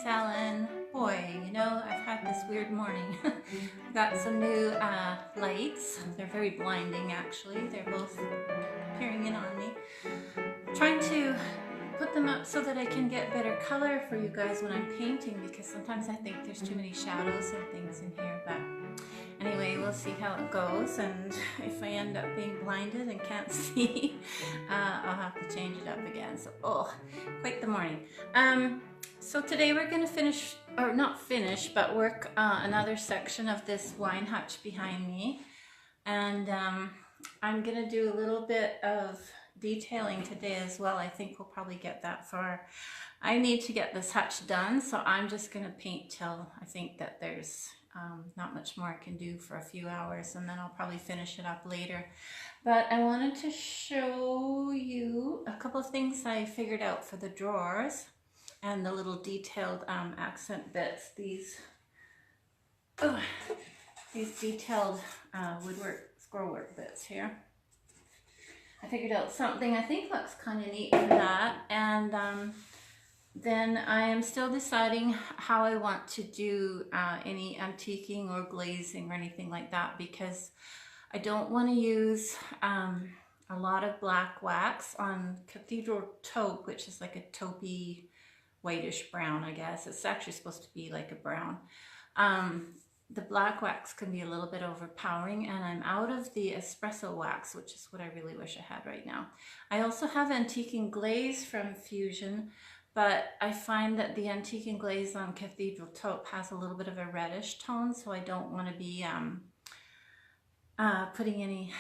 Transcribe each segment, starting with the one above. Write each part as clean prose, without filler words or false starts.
Thanks, Alan. Boy, you know, I've had this weird morning. I got some new lights. They're very blinding, actually. They're both peering in on me. I'm trying to put them up so that I can get better color for you guys when I'm painting, because sometimes I think there's too many shadows and things in here. But anyway, we'll see how it goes, and if I end up being blinded and can't see, I'll have to change it up again. So, oh, quite the morning. So today we're going to finish, or not finish, but work another section of this wine hutch behind me. And I'm going to do a little bit of detailing today as well. I think we'll probably get that far. I need to get this hutch done, so I'm just going to paint till I think that there's not much more I can do for a few hours, and then I'll probably finish it up later. But I wanted to show you a couple of things I figured out for the drawers and the little detailed accent bits. These detailed woodwork, scrollwork bits here. I figured out something I think looks kind of neat for that, and then I am still deciding how I want to do any antiquing or glazing or anything like that, because I don't want to use a lot of black wax on cathedral taupe, which is like a taupey whitish brown, I guess. It's actually supposed to be like a brown. The black wax can be a little bit overpowering, and I'm out of the espresso wax, which is what I really wish I had right now. I also have antiquing glaze from Fusion, but I find that the antiquing glaze on cathedral taupe has a little bit of a reddish tone, so I don't want to be putting any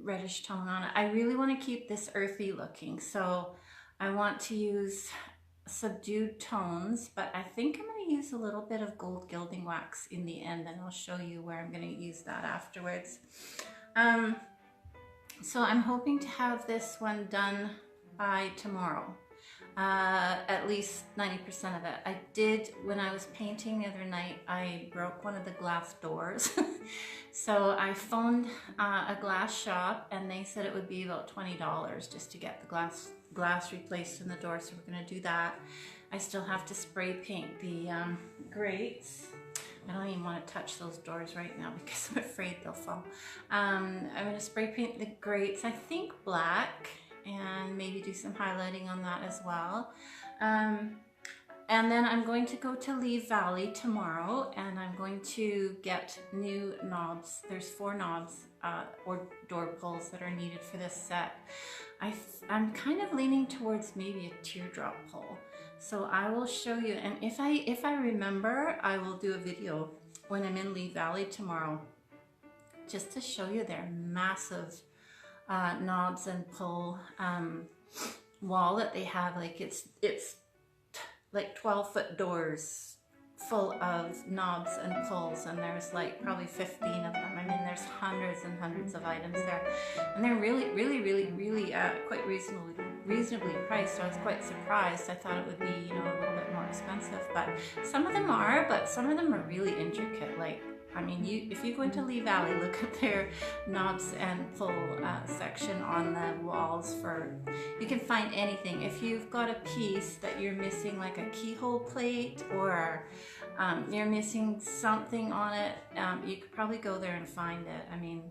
reddish tone on it. I really want to keep this earthy looking, so I want to use subdued tones, but I think I'm going to use a little bit of gold gilding wax in the end, and I'll show you where I'm going to use that afterwards. So I'm hoping to have this one done by tomorrow, at least 90% of it. I did, when I was painting the other night, I broke one of the glass doors. So I phoned a glass shop, and they said it would be about $20 just to get the glass replaced in the door, so we're going to do that. I still have to spray paint the grates. I don't even want to touch those doors right now because I'm afraid they'll fall. I'm going to spray paint the grates, I think black, and maybe do some highlighting on that as well. And then I'm going to go to Lee Valley tomorrow, and I'm going to get new knobs. There's 4 knobs or door pulls that are needed for this set. I'm kind of leaning towards maybe a teardrop pull. So I will show you, and if I remember, I will do a video when I'm in Lee Valley tomorrow, just to show you their massive knobs and pull wall that they have. Like it's like 12-foot doors full of knobs and pulls, and there's like probably 15 of them. I mean, there's hundreds and hundreds of items there, and they're really quite reasonably priced. So I was quite surprised. I thought it would be, you know, a little bit more expensive, but some of them are, but some of them are really intricate. Like, I mean, if you go into Lee Valley, look at their knobs and pull section on the walls. You can find anything. If you've got a piece that you're missing, like a keyhole plate, or you're missing something on it, you could probably go there and find it. I mean,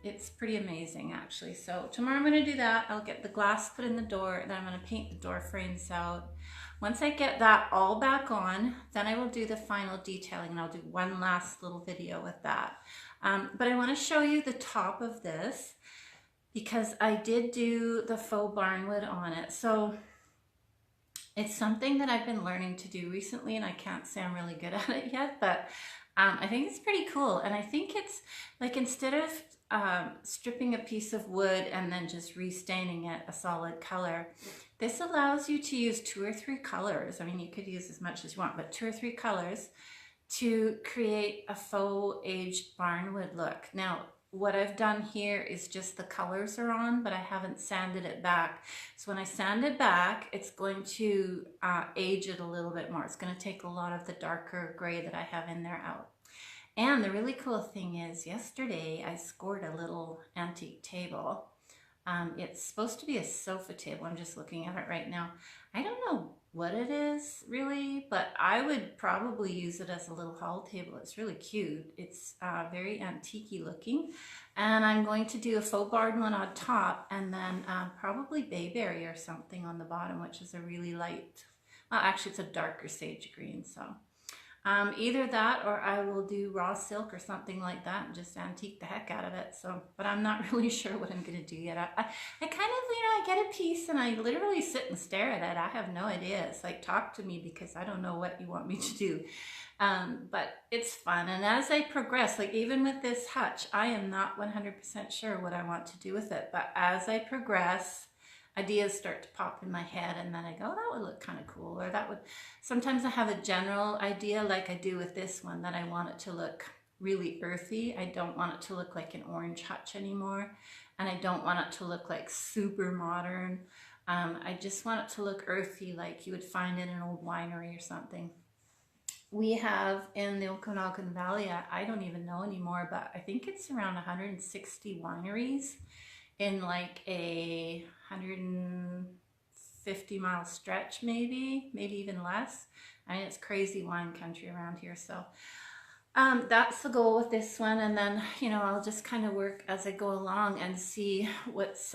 it's pretty amazing, actually. So tomorrow I'm going to do that. I'll get the glass put in the door, then I'm going to paint the door frames out. Once I get that all back on, then I will do the final detailing, and I'll do one last little video with that. But I want to show you the top of this, because I did do the faux barnwood on it. So it's something that I've been learning to do recently, and I can't say I'm really good at it yet, but I think it's pretty cool. And I think it's like, instead of stripping a piece of wood and then just restaining it a solid color, this allows you to use 2 or 3 colors. I mean, you could use as much as you want, but 2 or 3 colors to create a faux aged barnwood look. Now, what I've done here is just the colors are on, but I haven't sanded it back. So when I sand it back, it's going to age it a little bit more. It's going to take a lot of the darker gray that I have in there out. And the really cool thing is, yesterday I scored a little antique table. It's supposed to be a sofa table. I'm just looking at it right now. I don't know what it is really, but I would probably use it as a little hall table. It's really cute. It's very antique-y looking. And I'm going to do a faux barred one on top, and then probably bayberry or something on the bottom, which is a really light, well, actually it's a darker sage green. So either that, or I will do raw silk or something like that and just antique the heck out of it. So, but I'm not really sure what I'm going to do yet. I kind of, I get a piece and I literally sit and stare at it. I have no idea. It's like, talk to me, because I don't know what you want me to do. But it's fun. And as I progress, like even with this hutch, I am not 100% sure what I want to do with it. But as I progress, ideas start to pop in my head, and then I go, oh, that would look kind of cool, or that would, sometimes I have a general idea like I do with this one, that I want it to look really earthy. I don't want it to look like an orange hutch anymore, and I don't want it to look like super modern. I just want it to look earthy, like you would find in an old winery or something. We have in the Okanagan Valley, I don't even know anymore, but I think it's around 160 wineries in like a 150-mile stretch, maybe even less. I mean, it's crazy wine country around here. So that's the goal with this one. And then, you know, I'll just kind of work as I go along and see what's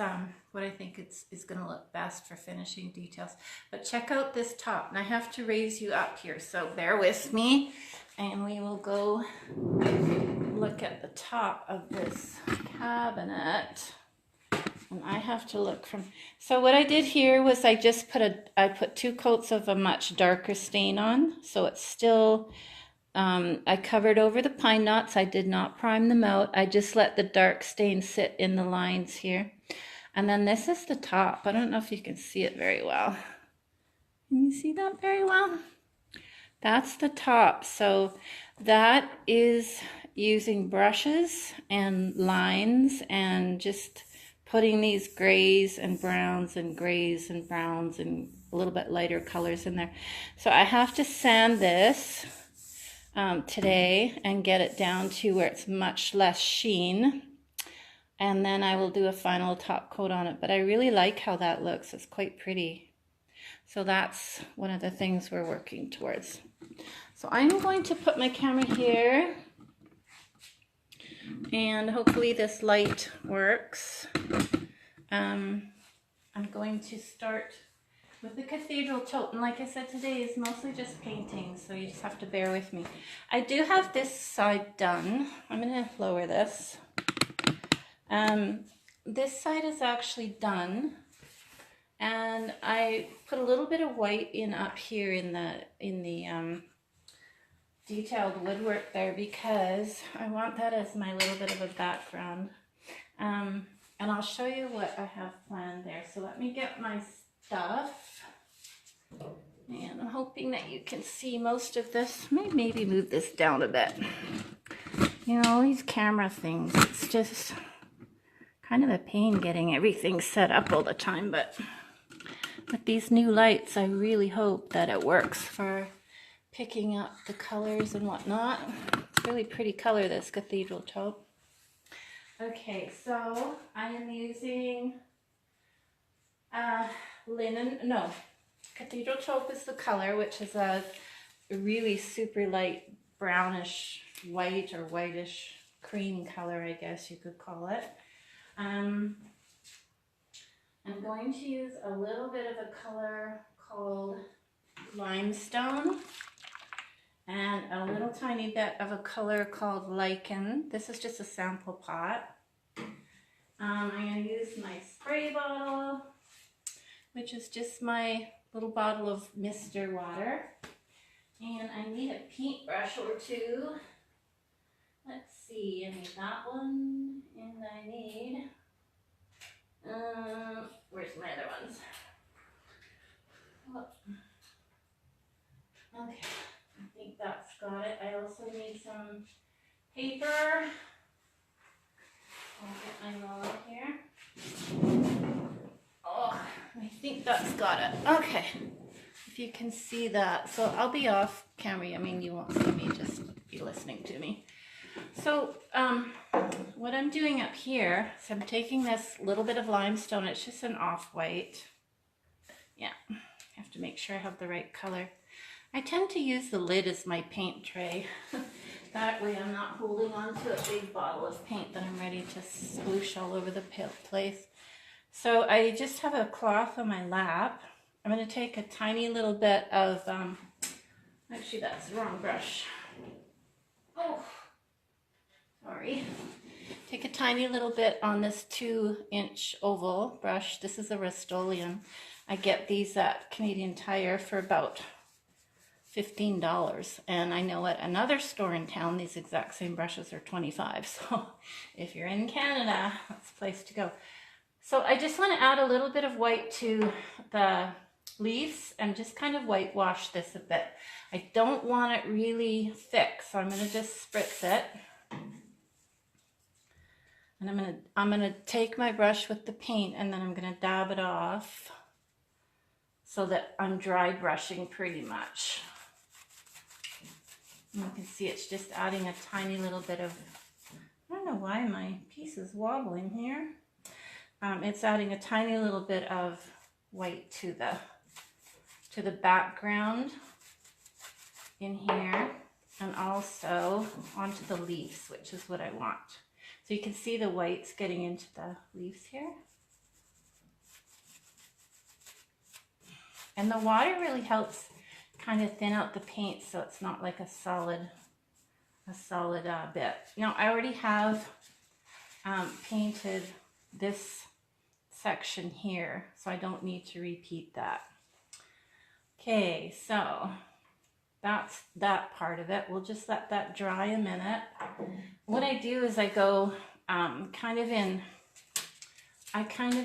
what I think is going to look best for finishing details. But check out this top, and I have to raise you up here, so bear with me, and we will go look at the top of this cabinet. And I have to look from, so what I did here was I just put 2 coats of a much darker stain on. So it's still, I covered over the pine knots. I did not prime them out. I just let the dark stain sit in the lines here. And then this is the top. I don't know if you can see it very well. Can you see that very well? That's the top. So that is using brushes and lines and just putting these grays and browns and grays and browns and a little bit lighter colors in there. So I have to sand this today and get it down to where it's much less sheen. And then I will do a final top coat on it. But I really like how that looks. It's quite pretty. So that's one of the things we're working towards. So I'm going to put my camera here. And hopefully this light works. I'm going to start with the cathedral tote, and like I said, today is mostly just painting, so you just have to bear with me. I do have this side done. I'm going to lower this. This side is actually done, and I put a little bit of white in up here in the detailed woodwork there, because I want that as my little bit of a background. And I'll show you what I have planned there. So let me get my stuff. And I'm hoping that you can see most of this. Maybe move this down a bit. You know, these camera things, it's just kind of a pain getting everything set up all the time. But with these new lights, I really hope that it works for picking up the colors and whatnot. It's a really pretty color, this cathedral taupe. Okay, so I am using cathedral taupe is the color, which is a really super light brownish white or whitish cream color, I guess you could call it. I'm going to use a little bit of a color called limestone, and a little tiny bit of a color called lichen. This is just a sample pot. I'm going to use my spray bottle, which is just my little bottle of mister water. And I need a paintbrush or two. Let's see, I need that one, and I need, where's my other ones? Oh. Okay. I think that's got it. I also need some paper. I'll get my roller here. Oh, I think that's got it. Okay. If you can see that. So I'll be off camera. I mean, you won't see me, just be listening to me. So what I'm doing up here is I'm taking this little bit of limestone. It's just an off-white. Yeah. I have to make sure I have the right color. I tend to use the lid as my paint tray. That way I'm not holding on to a big bottle of paint that I'm ready to sploosh all over the place. So I just have a cloth on my lap. I'm going to take a tiny little bit of, actually that's the wrong brush. Oh, sorry. Take a tiny little bit on this 2-inch oval brush. This is a Rust-Oleum. I get these at Canadian Tire for about $15, and I know at another store in town these exact same brushes are $25. So if you're in Canada, that's the place to go. So I just want to add a little bit of white to the leaves and just kind of whitewash this a bit. I don't want it really thick, so I'm going to just spritz it. And I'm gonna take my brush with the paint and then I'm gonna dab it off so that I'm dry brushing pretty much. And you can see it's just adding a tiny little bit of, I don't know why my piece is wobbling here. It's adding a tiny little bit of white to the background in here and also onto the leaves, which is what I want. So you can see the whites getting into the leaves here. And the water really helps kind of thin out the paint so it's not like a solid bit. Now I already have painted this section here, so I don't need to repeat that. Okay, so that's that part of it. We'll just let that dry a minute. What I do is I go kind of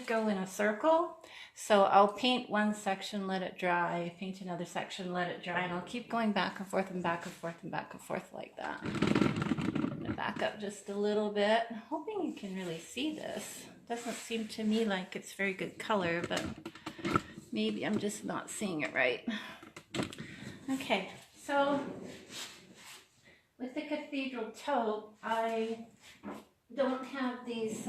go in a circle. So I'll paint one section, let it dry, paint another section, let it dry, and I'll keep going back and forth and back and forth and back and forth like that. I'm gonna back up just a little bit. I'm hoping you can really see this. Doesn't seem to me like it's very good color, but maybe I'm just not seeing it right. Okay, so with the cathedral taupe, I don't have these,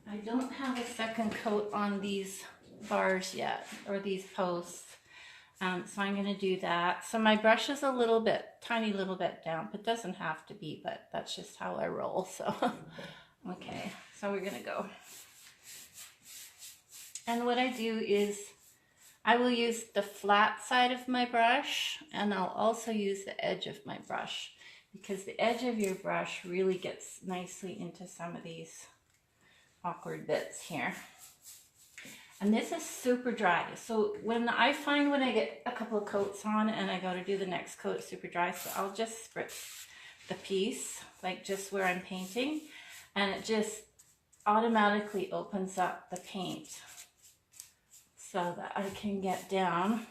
I don't have a second coat on these bars yet, or these posts, so I'm going to do that. So my brush is a little bit, tiny little bit damp. It doesn't have to be, but that's just how I roll, so. Okay, so we're going to go. And what I do is, I will use the flat side of my brush, and I'll also use the edge of my brush, because the edge of your brush really gets nicely into some of these awkward bits here. And this is super dry. So when I get a couple of coats on and I go to do the next coat, it's super dry. So I'll just spritz the piece, like just where I'm painting, and it just automatically opens up the paint so that I can get down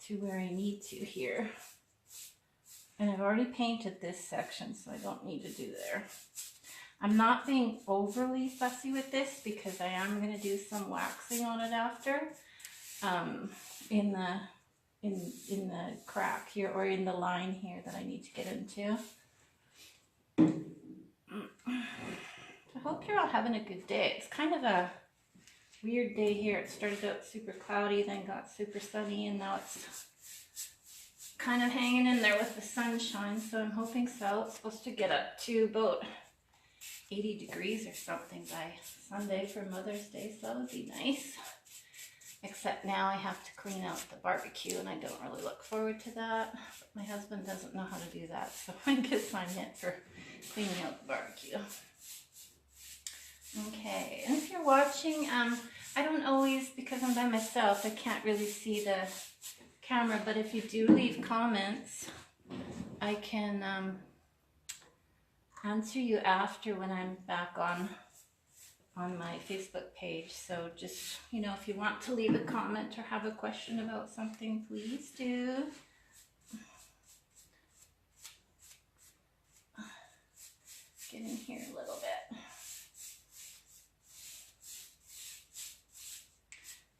to where I need to here. And I've already painted this section, so I don't need to do there. I'm not being overly fussy with this because I am going to do some waxing on it after, in the crack here, or in the line here that I need to get into. I hope you're all having a good day. It's kind of a weird day here. It started out super cloudy, then got super sunny, and now it's kind of hanging in there with the sunshine, so I'm hoping so. It's supposed to get up to about 80 degrees or something by Sunday for Mother's Day, so that would be nice. Except now I have to clean out the barbecue, and I don't really look forward to that. But my husband doesn't know how to do that, so I guess I'm it for cleaning out the barbecue. Okay, and if you're watching, I don't always, because I'm by myself, I can't really see the camera, but if you do leave comments, I can answer you after when I'm back on my Facebook page. So just, you know, if you want to leave a comment or have a question about something, please do. Get in here a little bit.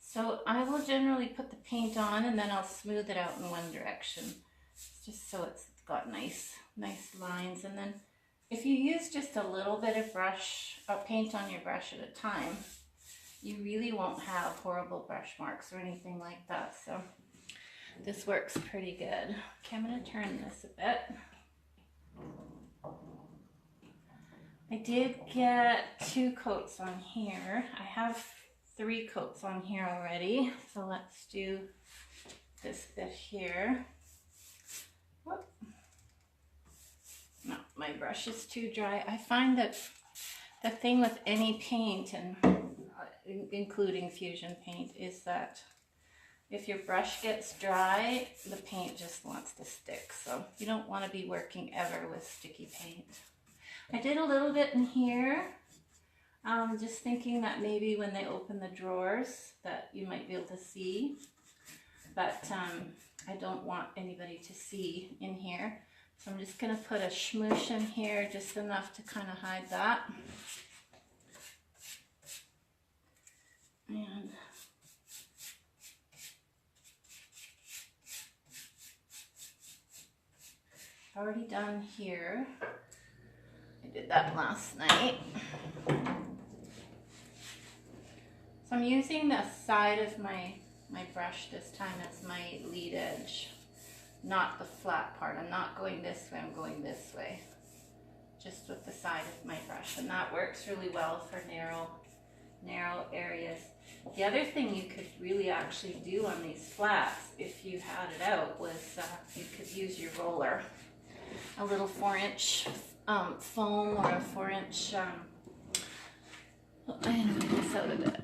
So I will generally put the paint on and then I'll smooth it out in one direction, just so it's got nice lines. And then if you use just a little bit of paint on your brush at a time, you really won't have horrible brush marks or anything like that. So this works pretty good. Okay, I'm going to turn this a bit. I did get 2 coats on here. I have 3 coats on here already. So let's do this bit here. Whoop. No, my brush is too dry. I find that the thing with any paint, and including fusion paint, is that if your brush gets dry, the paint just wants to stick. So you don't want to be working ever with sticky paint. I did a little bit in here, just thinking that maybe when they open the drawers that you might be able to see, but I don't want anybody to see in here. So I'm just going to put a smoosh in here, just enough to kind of hide that. And already done here. I did that last night. So I'm using the side of my brush this time as my lead edge, not the flat part. I'm not going this way, I'm going this way. Just with the side of my brush, and that works really well for narrow areas. The other thing you could really actually do on these flats, if you had it out, was you could use your roller. A little 4-inch foam, or a 4-inch, I know this out a bit.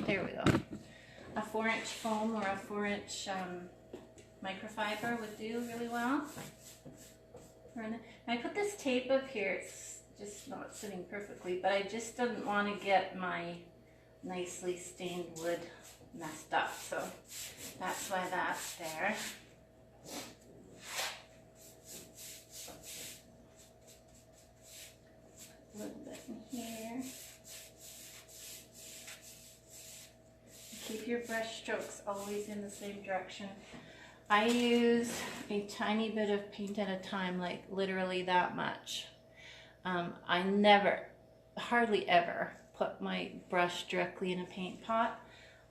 There we go. A 4-inch foam or a 4-inch microfiber would do really well. I put this tape up here. It's just not sitting perfectly, but I just didn't want to get my nicely stained wood messed up, so that's why that's there. A little bit in here. Keep your brush strokes always in the same direction. I use a tiny bit of paint at a time, like literally that much. I never, hardly ever, put my brush directly in a paint pot.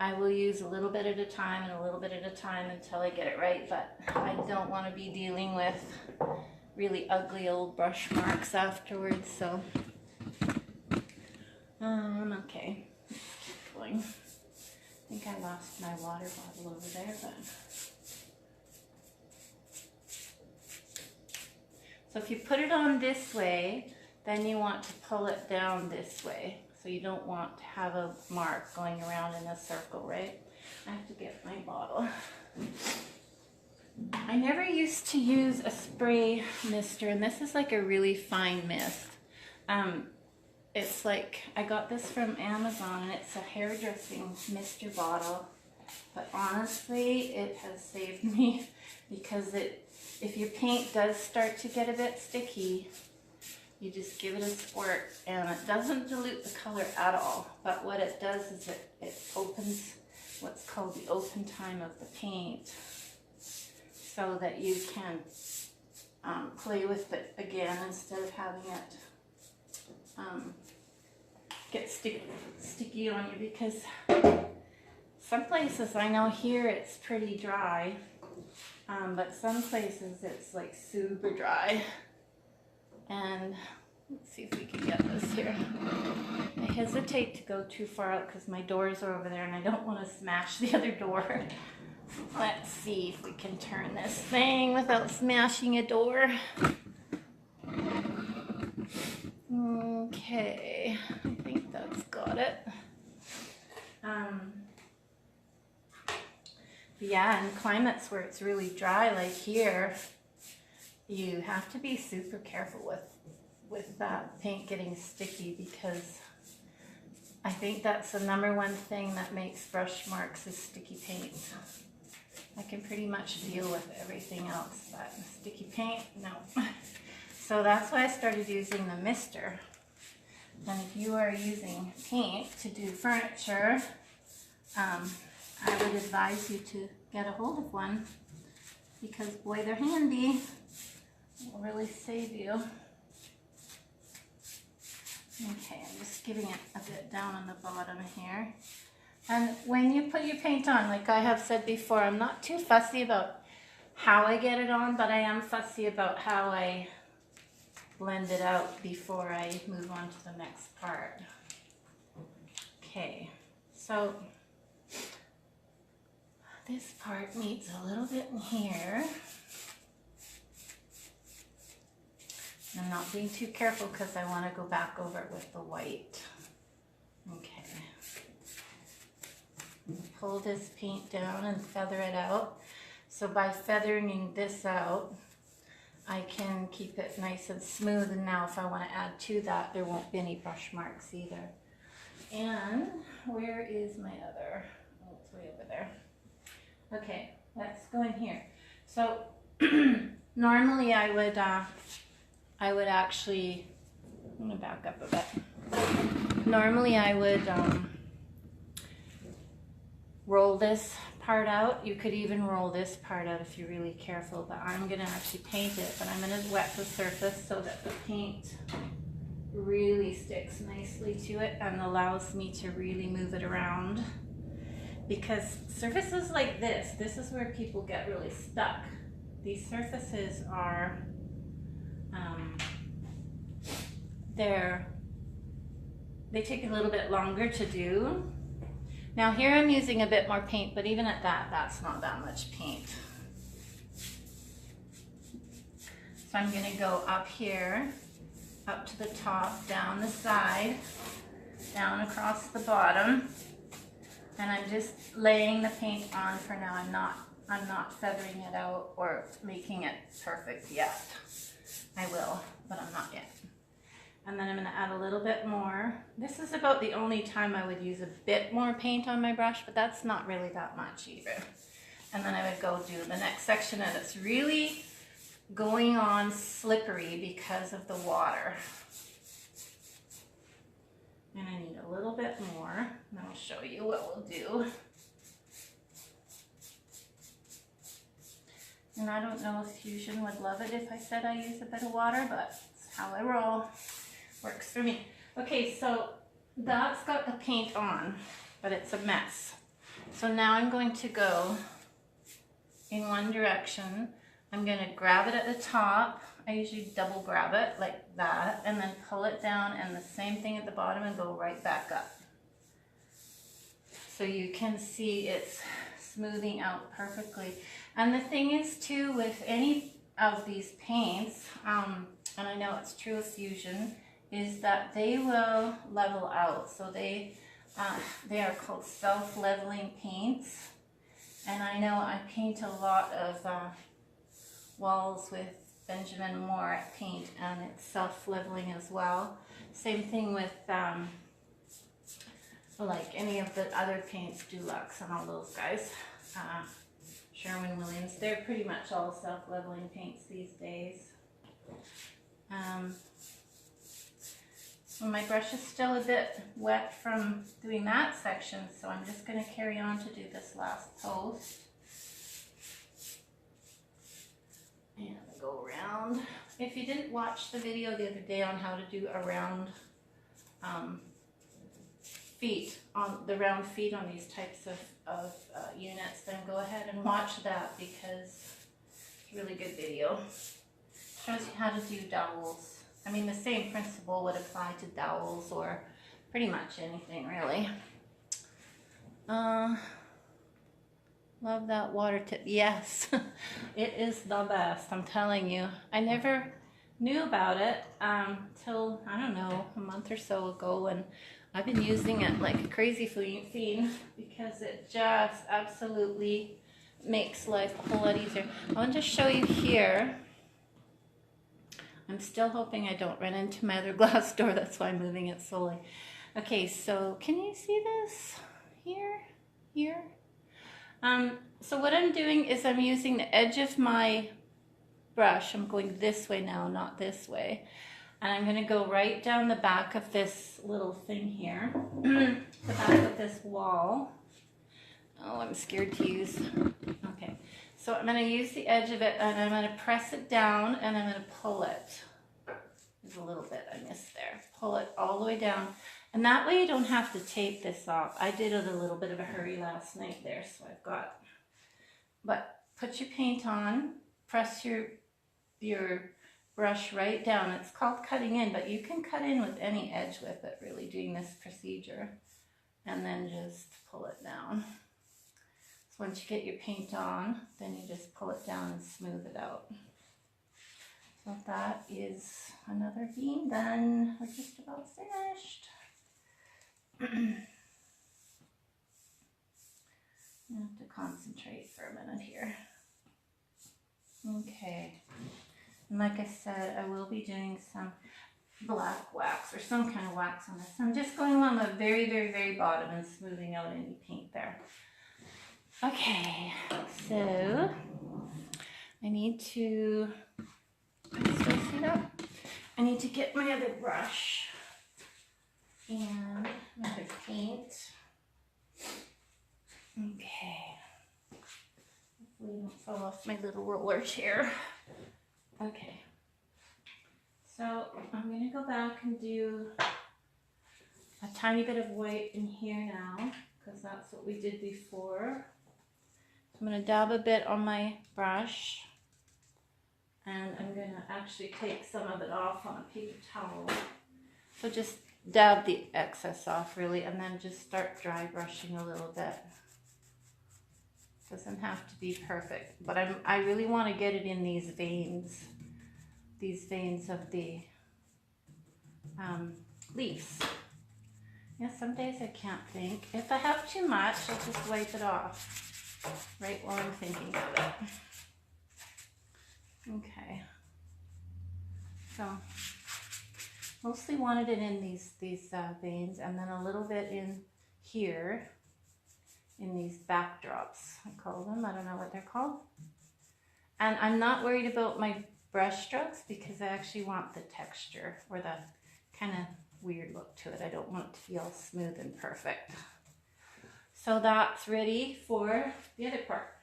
I will use a little bit at a time and a little bit at a time until I get it right, but I don't want to be dealing with really ugly old brush marks afterwards, so okay, let's keep going. I think I lost my water bottle over there, but so if you put it on this way, then you want to pull it down this way. So you don't want to have a mark going around in a circle, right? I have to get my bottle. I never used to use a spray mister, and this is like a really fine mist. It's like, I got this from Amazon, and it's a hairdressing mister bottle. But honestly, it has saved me because if your paint does start to get a bit sticky, you just give it a squirt, and it doesn't dilute the color at all. But what it does is it opens what's called the open time of the paint, so that you can play with it again instead of having it get sticky on you. Because some places, I know here it's pretty dry, but some places it's like super dry. And let's see if we can get this here. I hesitate to go too far out because my doors are over there and I don't want to smash the other door. Let's see if we can turn this thing without smashing a door. Okay, I think that's got it. Yeah, in climates where it's really dry like here, you have to be super careful with that paint getting sticky, because I think that's the #1 thing that makes brush marks is sticky paint. I can pretty much deal with everything else, but sticky paint, no. So that's why I started using the mister. And if you are using paint to do furniture, I would advise you to get a hold of one, because boy, they're handy. Will really save you. Okay, I'm just giving it a bit down on the bottom here. And when you put your paint on, like I have said before, I'm not too fussy about how I get it on, but I am fussy about how I blend it out before I move on to the next part. Okay, so this part needs a little bit in here. I'm not being too careful because I want to go back over it with the white. Okay. Pull this paint down and feather it out. So by feathering this out, I can keep it nice and smooth. And now if I want to add to that, there won't be any brush marks either. And where is my other? Oh, it's way over there. Okay, let's go in here. So normally I would actually, I'm gonna back up a bit. Normally I would roll this part out. You could even roll this part out if you're really careful, but I'm gonna actually paint it, but I'm gonna wet the surface so that the paint really sticks nicely to it and allows me to really move it around. Because surfaces like this is where people get really stuck. These surfaces are, they take a little bit longer to do. Now here I'm using a bit more paint, but even at that, that's not that much paint. So I'm gonna go up here, up to the top, down the side, down across the bottom, and I'm just laying the paint on for now. I'm not feathering it out or making it perfect yet. I will, but I'm not yet. And then I'm going to add a little bit more. This is about the only time I would use a bit more paint on my brush, but that's not really that much either. And then I would go do the next section, and it's really going on slippery because of the water. And I need a little bit more, and I'll show you what we'll do. And I don't know if Fusion would love it if I said I use a bit of water, but it's how I roll. Works for me. Okay, so that's got the paint on, but it's a mess. So now I'm going to go in one direction. I'm going to grab it at the top. I usually double grab it like that, and then pull it down, and the same thing at the bottom, and go right back up. So you can see it's smoothing out perfectly. And the thing is too, with any of these paints, and I know it's true of Fusion, is that they will level out. So they are called self-leveling paints. And I know I paint a lot of walls with Benjamin Moore paint, and it's self-leveling as well. Same thing with like any of the other paints, Dulux and all those guys. Sherwin-Williams, they're pretty much all self-leveling paints these days. Well, my brush is still a bit wet from doing that section, so I'm just going to carry on to do this last post. And go around. If you didn't watch the video the other day on how to do a round feet, on the round feet on these types of units, then go ahead and watch that, because it's a really good video. Shows you how to do dowels. I mean, the same principle would apply to dowels or pretty much anything, really. Love that water tip. Yes, it is the best, I'm telling you. I never knew about it till, I don't know, a month or so ago, and I've been using it like a crazy fiend because it just absolutely makes life a whole lot easier. I want to show you here. I'm still hoping I don't run into my other glass door. That's why I'm moving it slowly. Okay, so can you see this here? Here? So what I'm doing is I'm using the edge of my brush. I'm going this way now, not this way. And I'm going to go right down the back of this little thing here, the back of this wall. Oh, I'm scared to use. Okay, so I'm going to use the edge of it, and I'm going to press it down, and I'm going to pull it. There's a little bit I missed there. Pull it all the way down. And that way you don't have to tape this off. I did it a little bit of a hurry last night there, so I've got, but put your paint on, press your brush right down. It's called cutting in, but you can cut in with any edge with it, really, doing this procedure. And then just pull it down. So once you get your paint on, then you just pull it down and smooth it out. So that is another bean done. We're just about finished. I have to concentrate for a minute here. Okay. And like I said, I will be doing some black wax or some kind of wax on this. I'm just going along the very, very, very bottom and smoothing out any paint there. Okay, so I need to, can you still see that? I need to get my other brush and another paint. Okay. Hopefully I don't fall off my little roller chair. Okay. So I'm going to go back and do a tiny bit of white in here now, because that's what we did before. I'm going to dab a bit on my brush, and I'm going to actually take some of it off on a paper towel. So just dab the excess off really, and then just start dry brushing a little bit. Doesn't have to be perfect, but I really want to get it in these veins of the leaves. Yeah, some days I can't think. If I have too much, I'll just wipe it off right while I'm thinking of it. Okay. So mostly wanted it in these veins, and then a little bit in here in these backdrops, I call them. I don't know what they're called. And I'm not worried about my brush strokes because I actually want the texture or the kind of weird look to it. I don't want it to be all smooth and perfect. So that's ready for the other part.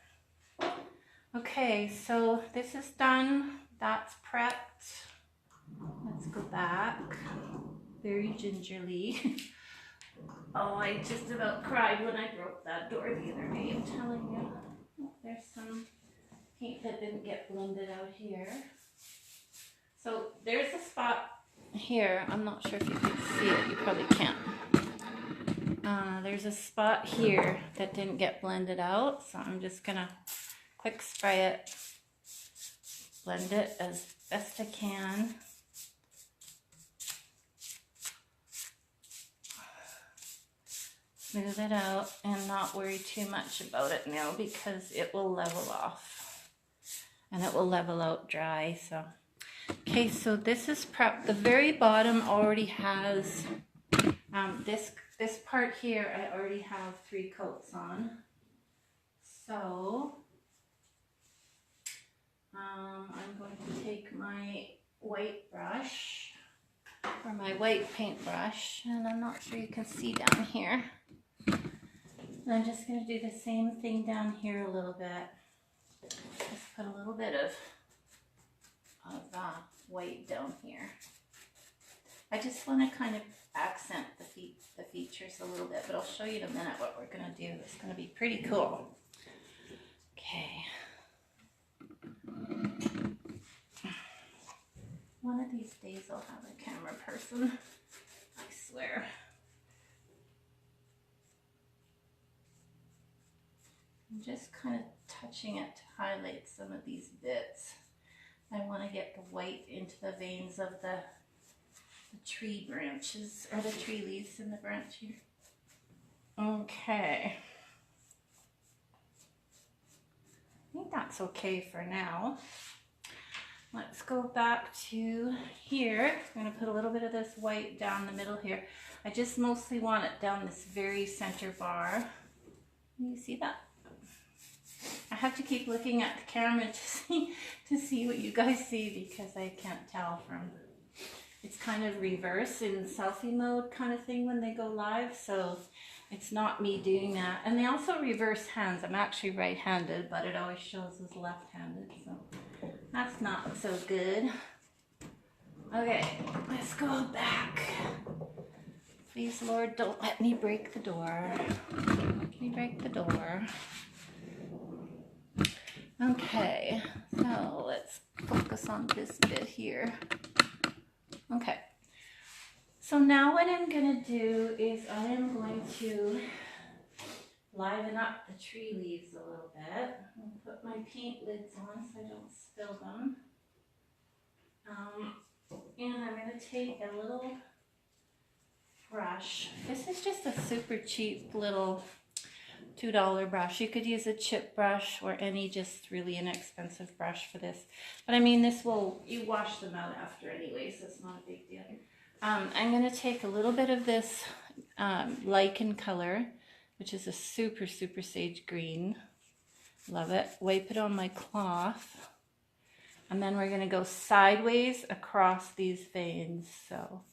Okay, so this is done. That's prepped. Let's go back very gingerly. Oh, I just about cried when I broke that door the other day, I'm telling you. Oh, there's some paint that didn't get blended out here. So there's a spot here. I'm not sure if you can see it. You probably can't. There's a spot here that didn't get blended out. So I'm just going to quick spray it. Blend it as best I can. Smooth it out and not worry too much about it now because it will level off and it will level out dry. So okay, so this is prepped. The very bottom already has this part here. I already have 3 coats on. So I'm going to take my white brush or my white paintbrush, and I'm not sure you can see down here. And I'm just going to do the same thing down here a little bit. Just put a little bit of white down here. I just want to kind of accent the features a little bit, but I'll show you in a minute what we're going to do. It's going to be pretty cool. Okay. One of these days I'll have a camera person, I swear. I'm just kind of touching it to highlight some of these bits. I want to get the white into the veins of the tree branches, or the tree leaves in the branch here. Okay. I think that's okay for now. Let's go back to here. I'm going to put a little bit of this white down the middle here. I just mostly want it down this very center bar. Can you see that? I have to keep looking at the camera to see what you guys see because I can't tell from... It's kind of reverse in selfie mode kind of thing when they go live, so it's not me doing that. And they also reverse hands. I'm actually right-handed, but it always shows as left-handed, so that's not so good. Okay, let's go back. Please, Lord, don't let me break the door. Don't let me break the door. Okay, so let's focus on this bit here. Okay, so now what I'm going to do is I am going to liven up the tree leaves a little bit. I'll put my paint lids on so I don't spill them. And I'm going to take a little brush. This is just a super cheap little $2 brush. You could use a chip brush or any just really inexpensive brush for this. But I mean, this will, you wash them out after anyway, so it's not a big deal. I'm going to take a little bit of this lichen color, which is a super, super sage green. Love it. Wipe it on my cloth. And then we're going to go sideways across these veins. So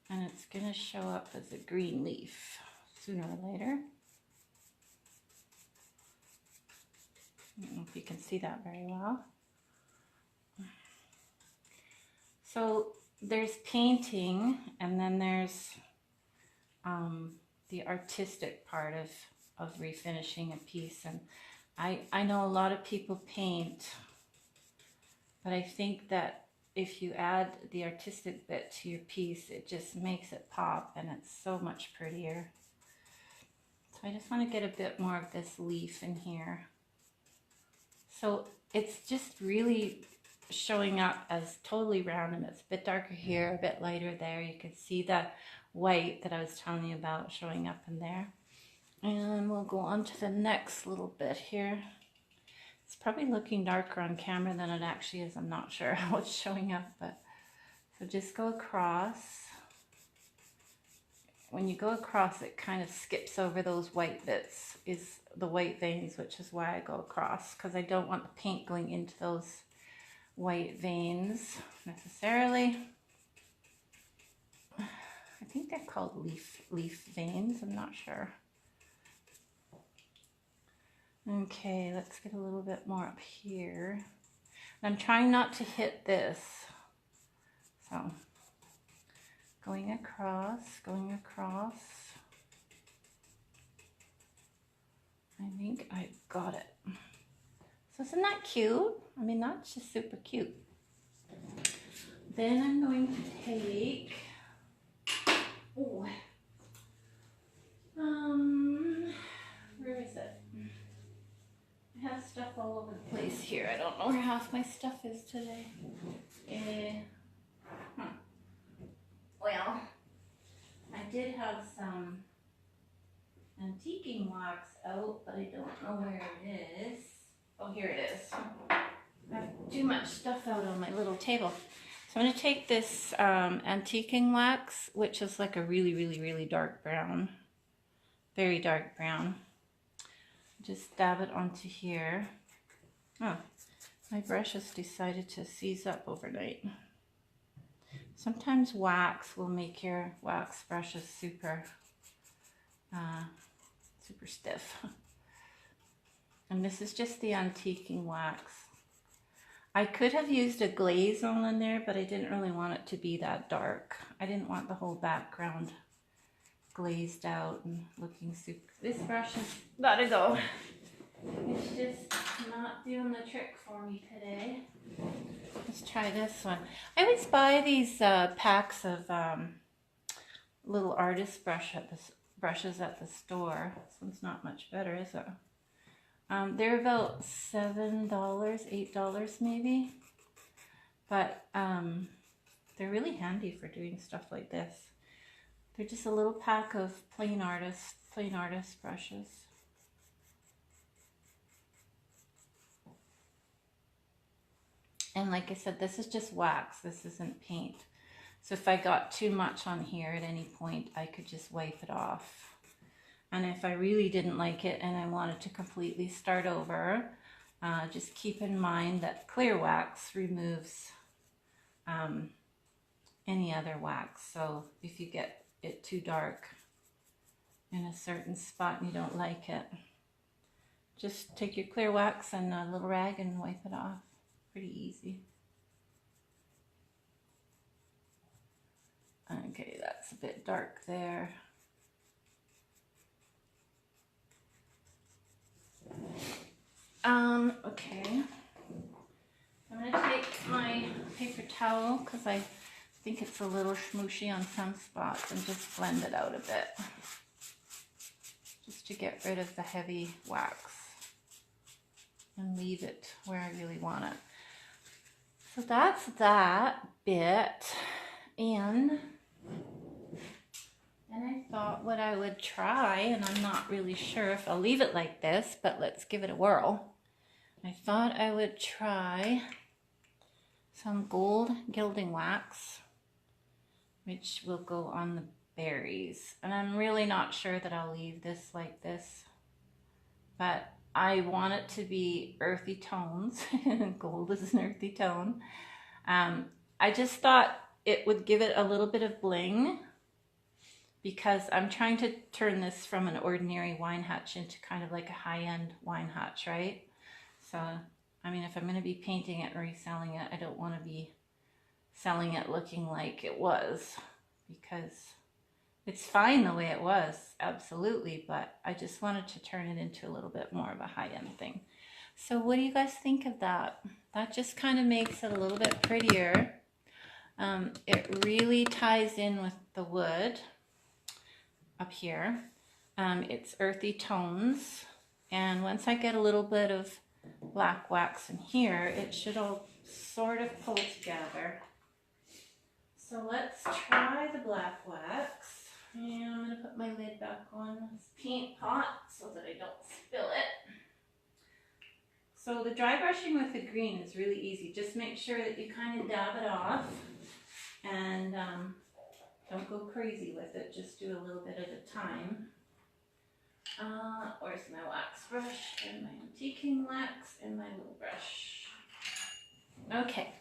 and it's going to show up as a green leaf sooner or later. I don't know if you can see that very well. So there's painting, and then there's the artistic part of refinishing a piece. And I know a lot of people paint, but I think that if you add the artistic bit to your piece, it just makes it pop, and it's so much prettier. So I just want to get a bit more of this leaf in here. So it's just really showing up as totally round, and it's a bit darker here, a bit lighter there. You can see that white that I was telling you about showing up in there. And we'll go on to the next little bit here. It's probably looking darker on camera than it actually is. I'm not sure how it's showing up, but so just go across. When you go across, it kind of skips over those white bits, is the white veins, which is why I go across, because I don't want the paint going into those white veins necessarily. I think they're called leaf veins, I'm not sure. Okay, let's get a little bit more up here. I'm trying not to hit this. So, going across, going across. I think I got it. So isn't that cute? I mean, that's just super cute. Then I'm going to take, where is it? I have stuff all over the place here. I don't know where half my stuff is today. Well, I did have some antiquing wax out, but I don't know where it is. Oh, here it is. I have too much stuff out on my little table. So I'm going to take this antiquing wax, which is like a really, really, really dark brown. Very dark brown. Just dab it onto here. Oh, my brush has decided to seize up overnight. Sometimes wax will make your wax brushes super, super stiff. And this is just the antiquing wax. I could have used a glaze on in there, but I didn't really want it to be that dark. I didn't want the whole background glazed out and looking super. This brush has gotta go. It's just not doing the trick for me today. Let's try this one. I always buy these packs of little artist brushes at the store. This one's not much better, is it? They're about $7, $8 maybe. But they're really handy for doing stuff like this. They're just a little pack of plain artist brushes. And like I said, this is just wax. This isn't paint. So if I got too much on here at any point, I could just wipe it off. And if I really didn't like it and I wanted to completely start over, just keep in mind that clear wax removes any other wax. So if you get it too dark, in a certain spot and you don't like it, just take your clear wax and a little rag and wipe it off. Pretty easy. Okay, that's a bit dark there. Okay. I'm going to take my paper towel because I think it's a little smooshy on some spots and just blend it out a bit. Just to get rid of the heavy wax and leave it where I really want it. So that's that bit. And I thought what I would try, and I'm not really sure if I'll leave it like this, but let's give it a whirl. I thought I would try some gold gilding wax, which will go on the berries. And I'm really not sure that I'll leave this like this, but I want it to be earthy tones. Gold is an earthy tone. I just thought it would give it a little bit of bling, because I'm trying to turn this from an ordinary wine hutch into kind of like a high-end wine hutch, right? So, I mean, if I'm going to be painting it and reselling it, I don't want to be selling it looking like it was, because it's fine the way it was, absolutely, but I just wanted to turn it into a little bit more of a high-end thing. So what do you guys think of that? That just kind of makes it a little bit prettier. It really ties in with the wood up here. It's earthy tones, and once I get a little bit of black wax in here, it should all sort of pull together. So let's try the black wax, and I'm going to put my lid back on this paint pot so that I don't spill it. So the dry brushing with the green is really easy. Just make sure that you kind of dab it off, and don't go crazy with it, just do a little bit at a time. Where's my wax brush and my antiquing wax and my little brush? Okay,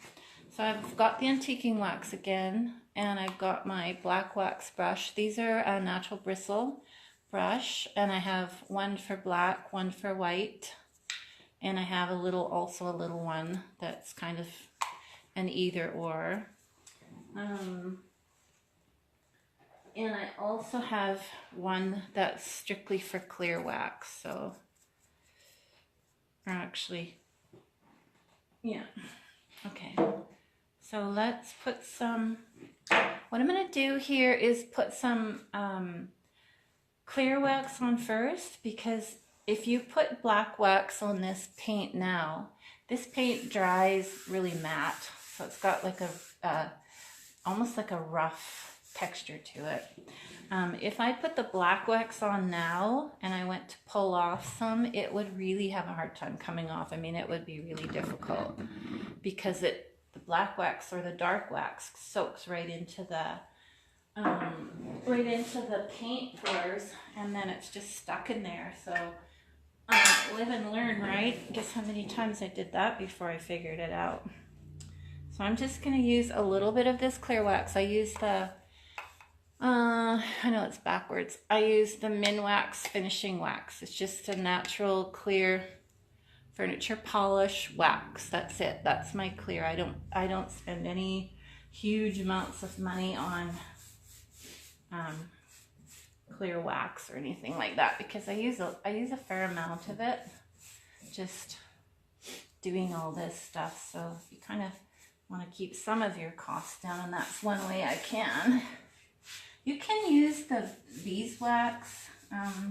so I've got the antiquing wax again, and I've got my black wax brush. These are a natural bristle brush, and I have one for black, one for white, and I have also a little one that's kind of an either or. And I also have one that's strictly for clear wax, so, or actually, yeah, okay. So let's put some, what I'm gonna do here is put some clear wax on first, because if you put black wax on this paint now, this paint dries really matte, so it's got like a, almost like a rough texture to it. If I put the black wax on now and I went to pull off some, it would really have a hard time coming off. I mean, it would be really difficult, because the black wax or the dark wax soaks right into the paint pores, and then it's just stuck in there. So live and learn, right? Guess how many times I did that before I figured it out. So I'm just going to use a little bit of this clear wax. I use the I know it's backwards. I use the Minwax finishing wax. It's just a natural clear furniture polish wax. That's it. That's my clear. I don't spend any huge amounts of money on clear wax or anything like that, because I use a fair amount of it just doing all this stuff. So you kind of want to keep some of your costs down, and that's one way I can. You can use the beeswax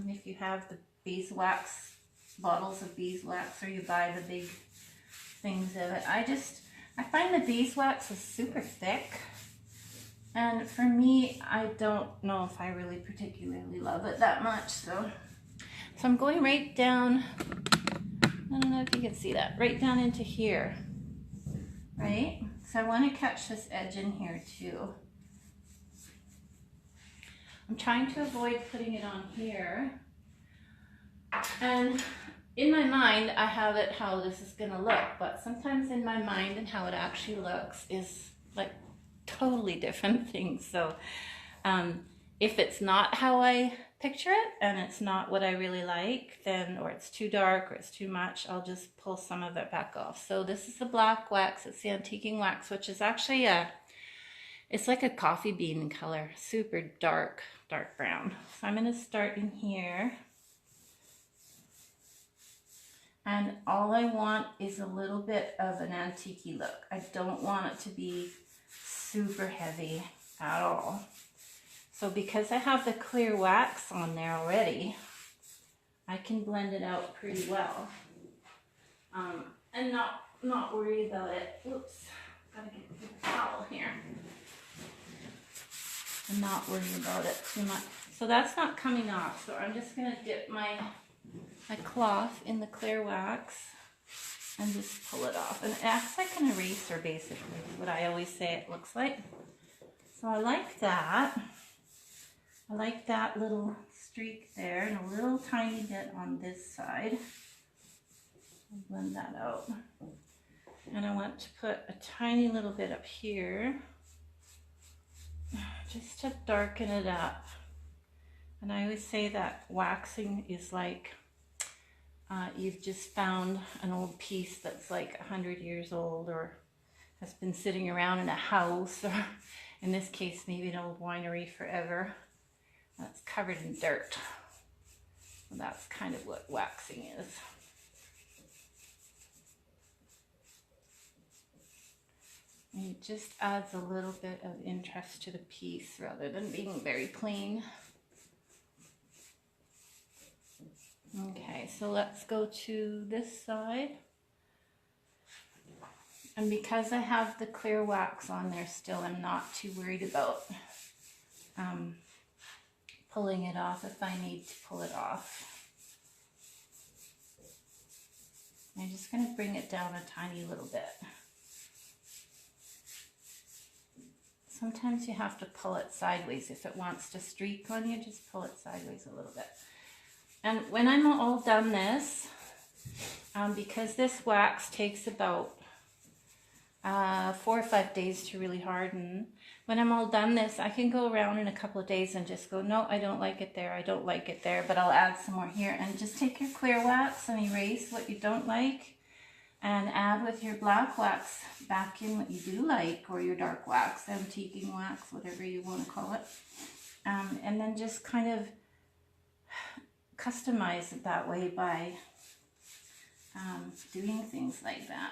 if you have the beeswax, bottles of beeswax, or you buy the big things of it. I find the beeswax is super thick, and for me, I don't know if I really particularly love it that much. So I'm going right down, I don't know if you can see that, right down into here, right? So I want to catch this edge in here too. I'm trying to avoid putting it on here, and in my mind I have it how this is going to look, but sometimes in my mind and how it actually looks is like totally different things. So if it's not how I picture it and it's not what I really like, then, or it's too dark or it's too much, I'll just pull some of it back off. So this is the black wax. It's the antiquing wax, which is actually it's like a coffee bean color, super dark brown. So I'm going to start in here. And all I want is a little bit of an antique-y look. I don't want it to be super heavy at all. So because I have the clear wax on there already, I can blend it out pretty well. And not worry about it. Oops, gotta get the towel here. And not worry about it too much. So that's not coming off. So I'm just gonna dip my cloth in the clear wax and just pull it off. And it acts like an eraser, basically, is what I always say it looks like. So I like that. I like that little streak there and a little tiny bit on this side. I'll blend that out. And I want to put a tiny little bit up here just to darken it up. And I always say that waxing is like you've just found an old piece that's like 100 years old or has been sitting around in a house, or in this case maybe an old winery forever that's covered in dirt. So that's kind of what waxing is. And it just adds a little bit of interest to the piece rather than being very plain. Okay, so let's go to this side. And because I have the clear wax on there still, I'm not too worried about pulling it off if I need to pull it off. I'm just going to bring it down a tiny little bit. Sometimes you have to pull it sideways. If it wants to streak on you, just pull it sideways a little bit. And when I'm all done this, because this wax takes about 4 or 5 days to really harden, when I'm all done this, I can go around in a couple of days and just go, no, I don't like it there, I don't like it there, but I'll add some more here. And just take your clear wax and erase what you don't like, and add with your black wax back in what you do like, or your dark wax, antiquing wax, whatever you want to call it. And then just kind of customize it that way by doing things like that.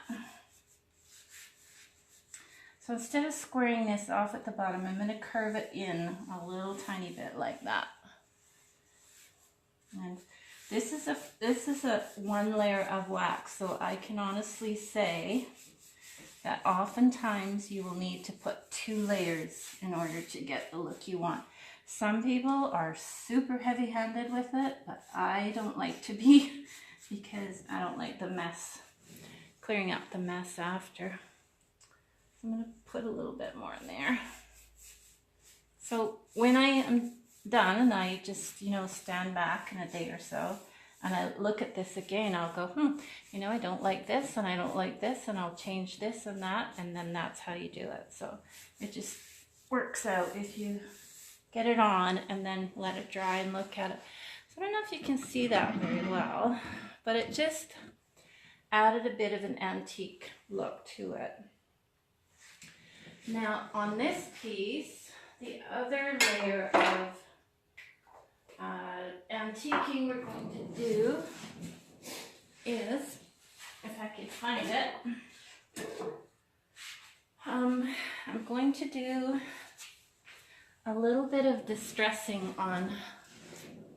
So instead of squaring this off at the bottom, I'm going to curve it in a little tiny bit like that. And this is a one layer of wax, so I can honestly say that oftentimes you will need to put 2 layers in order to get the look you want. Some people are super heavy-handed with it, but I don't like to be, because I don't like the mess, clearing up the mess after. So I'm going to put a little bit more in there. So when I am done and I just, stand back in a day or so and I look at this again, I'll go, I don't like this and I don't like this, and I'll change this and that, and then that's how you do it. So it just works out if you get it on and then let it dry and look at it. So I don't know if you can see that very well, but it just added a bit of an antique look to it. Now on this piece, the other layer of antiquing we're going to do is, if I can find it, I'm going to do a little bit of distressing on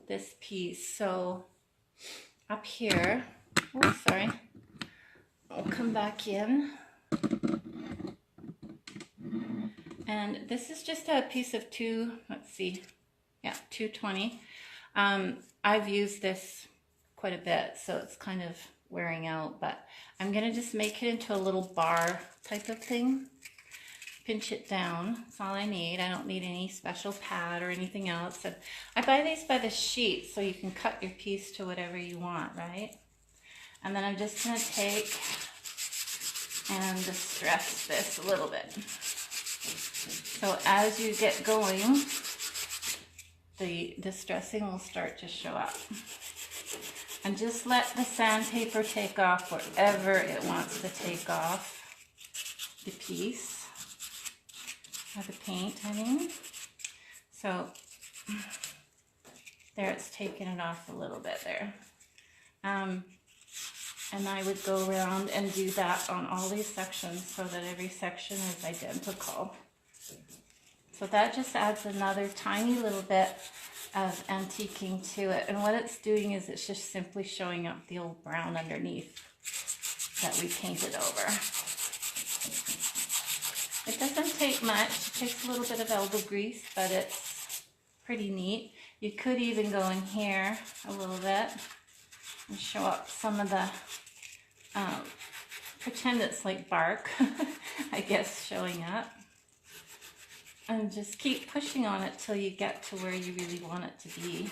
this piece. So up here, oh sorry, I'll come back in. And this is just a piece of 220. I've used this quite a bit, so it's kind of wearing out, but I'm gonna just make it into a little bar type of thing. Pinch it down, that's all I need. I don't need any special pad or anything else. And I buy these by the sheet, so you can cut your piece to whatever you want, right? And then I'm just gonna take and distress this a little bit. So as you get going, the distressing will start to show up. And just let the sandpaper take off wherever it wants to take off the piece, or the paint, I mean. So there, it's taken it off a little bit there. And I would go around and do that on all these sections so that every section is identical. So that just adds another tiny little bit of antiquing to it. And what it's doing is it's just simply showing up the old brown underneath that we painted over. It doesn't take much. It takes a little bit of elbow grease, but it's pretty neat. You could even go in here a little bit and show up some of the, pretend it's like bark, I guess, showing up. And just keep pushing on it till you get to where you really want it to be.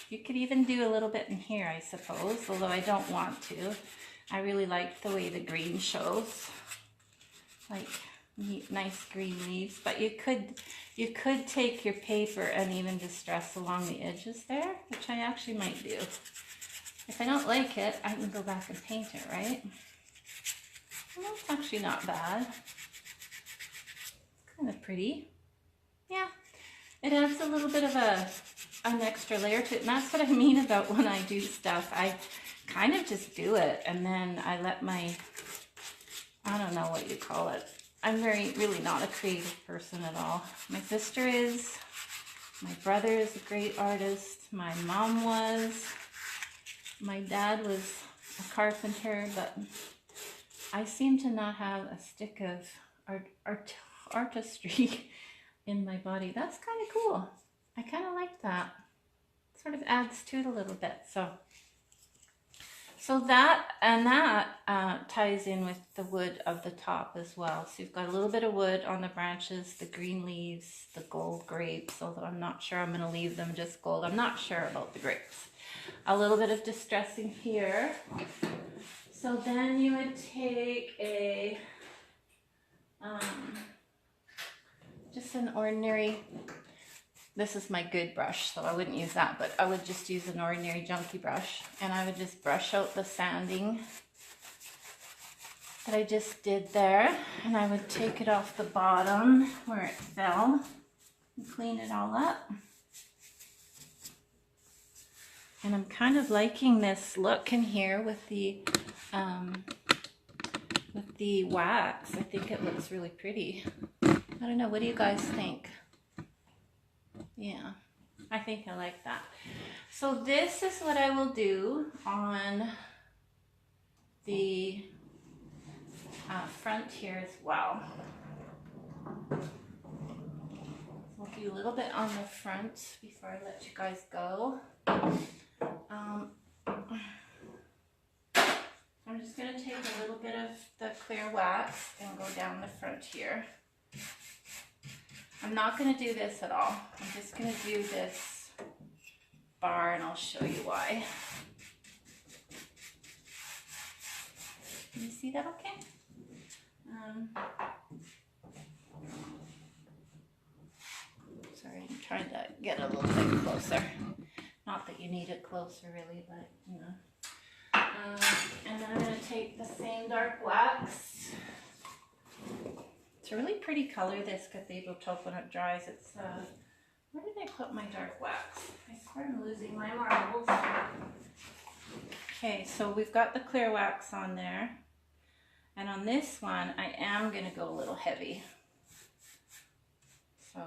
You could even do a little bit in here, I suppose, although I don't want to. I really like the way the green shows, like nice green leaves. But you could take your paper and even distress along the edges there, which I actually might do. If I don't like it, I can go back and paint it, right? Well, that's actually not bad. Kind of pretty. Yeah, it adds a little bit of an extra layer to it. And that's what I mean about when I do stuff. I kind of just do it, and then I let my, I don't know what you call it. I'm really not a creative person at all. My sister is. My brother is a great artist. My mom was. My dad was a carpenter, but I seem to not have a stick of artistry in my body. That's kind of cool. I kind of like that. Sort of adds to it a little bit. So that ties in with the wood of the top as well. So you've got a little bit of wood on the branches, the green leaves, the gold grapes, although I'm not sure I'm going to leave them just gold. I'm not sure about the grapes. A little bit of distressing here. So then you would take a, just an ordinary, this is my good brush, so I wouldn't use that, but I would just use an ordinary junky brush, and I would just brush out the sanding that I just did there, and I would take it off the bottom where it fell and clean it all up. And I'm kind of liking this look in here with the wax. I think it looks really pretty. I don't know, what do you guys think? Yeah, I think I like that. So this is what I will do on the front here as well. We'll do a little bit on the front before I let you guys go. I'm just going to take a little bit of the clear wax and go down the front here. I'm not going to do this at all. I'm just going to do this bar, and I'll show you why. Can you see that okay? Sorry, I'm trying to get a little bit closer. Not that you need it closer really, but you know. And then I'm going to take the same dark wax. It's a really pretty color, this cathedral taupe, when it dries. It's, where did I put my dark wax? I swear I'm losing my marbles. Okay, so we've got the clear wax on there. And on this one, I am going to go a little heavy. So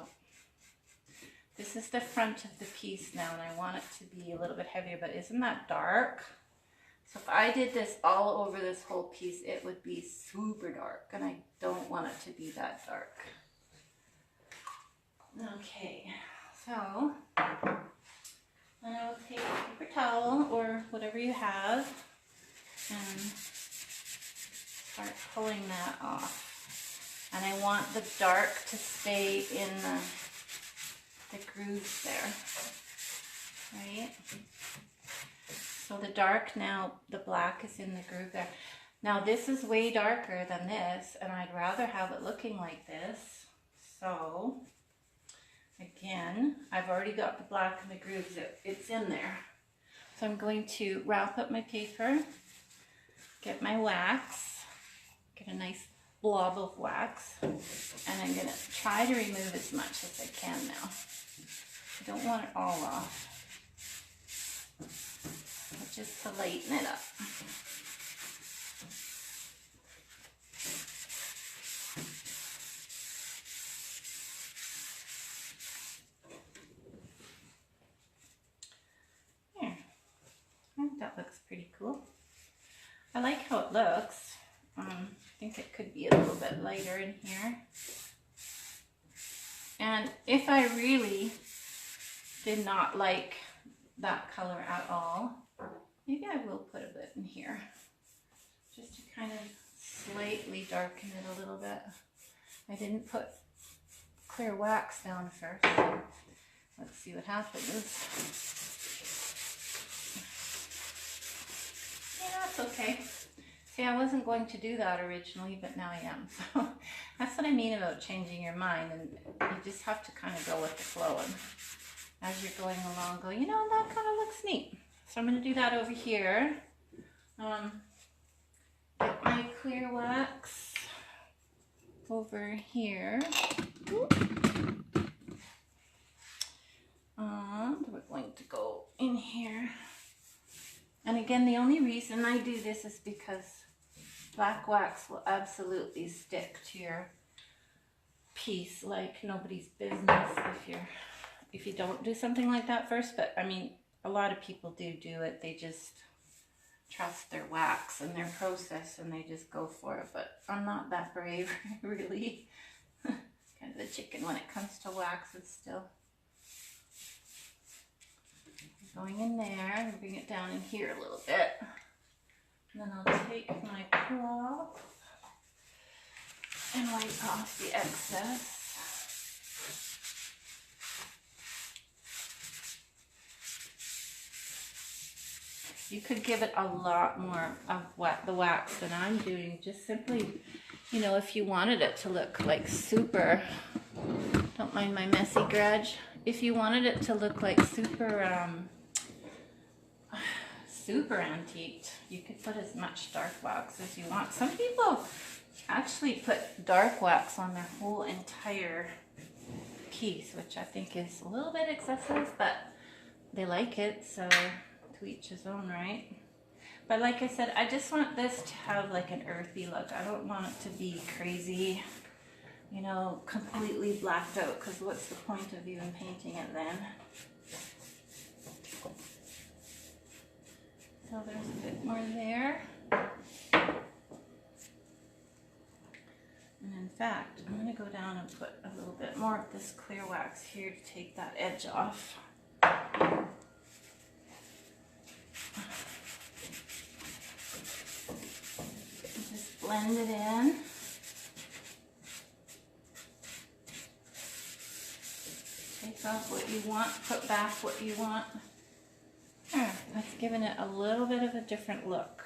this is the front of the piece now, and I want it to be a little bit heavier, but isn't that dark? So if I did this all over this whole piece, it would be super dark, and I don't want it to be that dark. Okay, so then I will take a paper towel or whatever you have and start pulling that off. And I want the dark to stay in the grooves there, right? So the dark now, the black is in the groove there. Now this is way darker than this, and I'd rather have it looking like this. So again, I've already got the black and the grooves, it's in there. So I'm going to wrap up my paper, get my wax, get a nice blob of wax, and I'm going to try to remove as much as I can now. I don't want it all off, but just to lighten it up. There, I think that looks pretty cool. I like how it looks. I think it could be a little bit lighter in here. And if I really did not like that color at all, maybe I will put a bit in here just to kind of slightly darken it a little bit. I didn't put clear wax down first. Let's see what happens. Yeah, that's okay. See, I wasn't going to do that originally, but now I am. So that's what I mean about changing your mind, and you just have to kind of go with the flow, and as you're going along, go, you know, that kind of looks neat. So I'm going to do that over here. Get my clear wax over here. And we're going to go in here. And again, the only reason I do this is because black wax will absolutely stick to your piece like nobody's business if you don't do something like that first. But I mean, a lot of people do it. They just trust their wax and their process and they just go for it. But I'm not that brave, really. Kind of a chicken when it comes to waxes still. Going in there and bring it down in here a little bit. And then I'll take my cloth and wipe off the excess. You could give it a lot more of the wax than I'm doing. Just simply, you know, if you wanted it to look like super, don't mind my messy grudge. If you wanted it to look like super, super antiqued, you could put as much dark wax as you want. Some people actually put dark wax on their whole entire piece, which I think is a little bit excessive, but they like it, so to each his own, right? But like I said, I just want this to have like an earthy look. I don't want it to be crazy, you know, completely blacked out, because what's the point of even painting it then? So there's a bit more there. And in fact, I'm going to go down and put a little bit more of this clear wax here to take that edge off. Just blend it in. Take off what you want, put back what you want. There, that's given it a little bit of a different look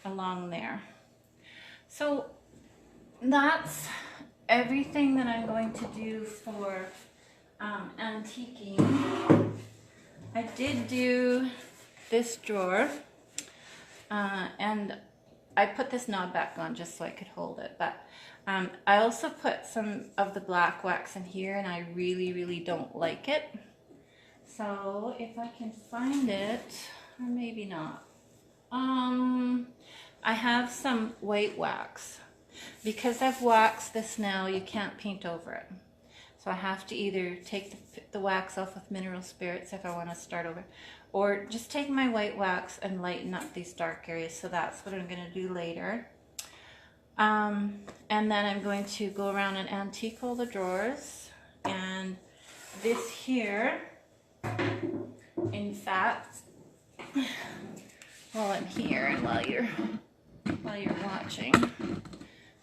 along there. So that's everything that I'm going to do for antiquing. I did do this drawer and I put this knob back on just so I could hold it, but I also put some of the black wax in here and I really don't like it. So if I can find it, or maybe not, I have some white wax. Because I've waxed this now, you can't paint over it. So I have to either take the wax off with mineral spirits if I want to start over, or just take my white wax and lighten up these dark areas. So that's what I'm going to do later. And then I'm going to go around and antique all the drawers. And this here, in fact, while I'm here and while you're watching,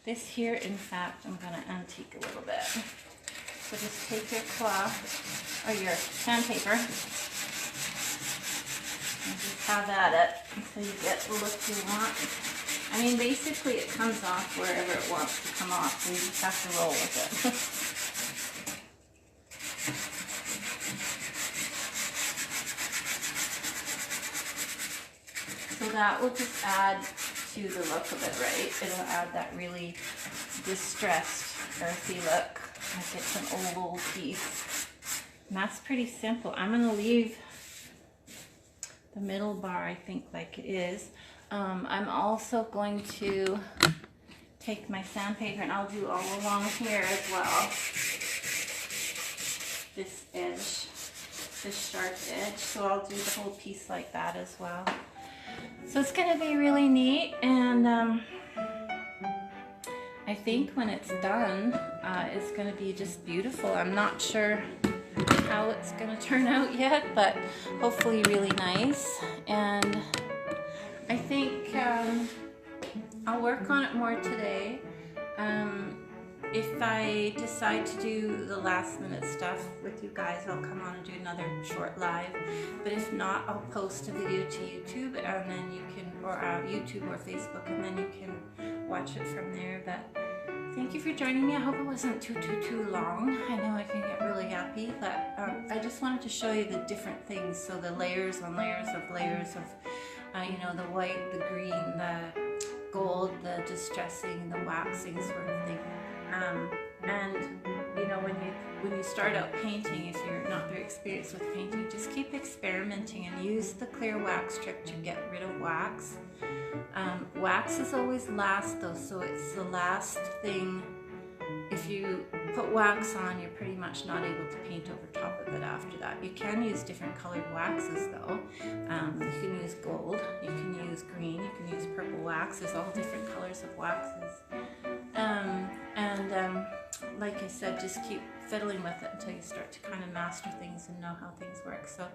this here, in fact, I'm going to antique a little bit. So just take your cloth or your sandpaper and just have at it until you get the look you want. I mean, basically it comes off wherever it wants to come off, and you just have to roll with it. that will just add to the look of it, right? It'll add that really distressed, earthy look. Like it's an old piece. And that's pretty simple. I'm gonna leave the middle bar, I think, like it is. I'm also going to take my sandpaper and I'll do all along here as well. This edge, this sharp edge. So I'll do the whole piece like that as well. So it's gonna be really neat, and I think when it's done, it's gonna be just beautiful. I'm not sure how it's gonna turn out yet, but hopefully really nice. And I think I'll work on it more today. If I decide to do the last minute stuff with you guys, I'll come on and do another short live. But if not, I'll post a video to YouTube, and then you can, or YouTube or Facebook, and then you can watch it from there. But thank you for joining me. I hope it wasn't too long. I know I can get really happy, but I just wanted to show you the different things. So the layers on layers of you know, the white, the green, the gold, the distressing, the waxing sort of thing. And you know, when you start out painting, if you're not very experienced with painting, just keep experimenting and use the clear wax trick to get rid of wax. Wax is always last though, so it's the last thing. If you put wax on, you're pretty much not able to paint over top of it after that. You can use different colored waxes though. You can use gold, you can use green, you can use purple wax. There's all different colors of waxes. Like I said, just keep fiddling with it until you start to kind of master things and know how things work. So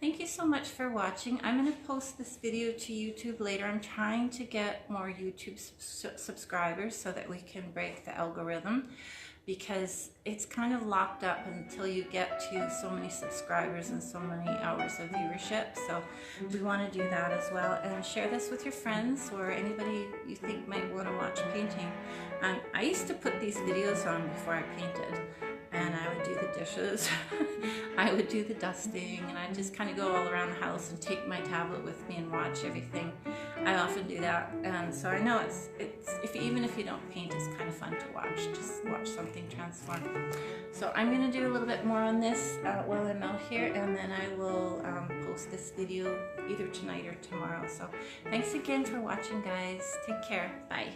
thank you so much for watching. I'm going to post this video to YouTube later. I'm trying to get more YouTube subscribers so that we can break the algorithm, because it's kind of locked up until you get to so many subscribers and so many hours of viewership. So we want to do that as well, and share this with your friends or anybody you think might want to watch painting. I used to put these videos on before I painted, and I would do the dishes, I would do the dusting, and I'd just kind of go all around the house and take my tablet with me and watch everything. I often do that, and so I know even if you don't paint, it's kind of fun to watch. Just watch something transform. So I'm going to do a little bit more on this while I'm out here, and then I will post this video either tonight or tomorrow. So thanks again for watching, guys. Take care. Bye.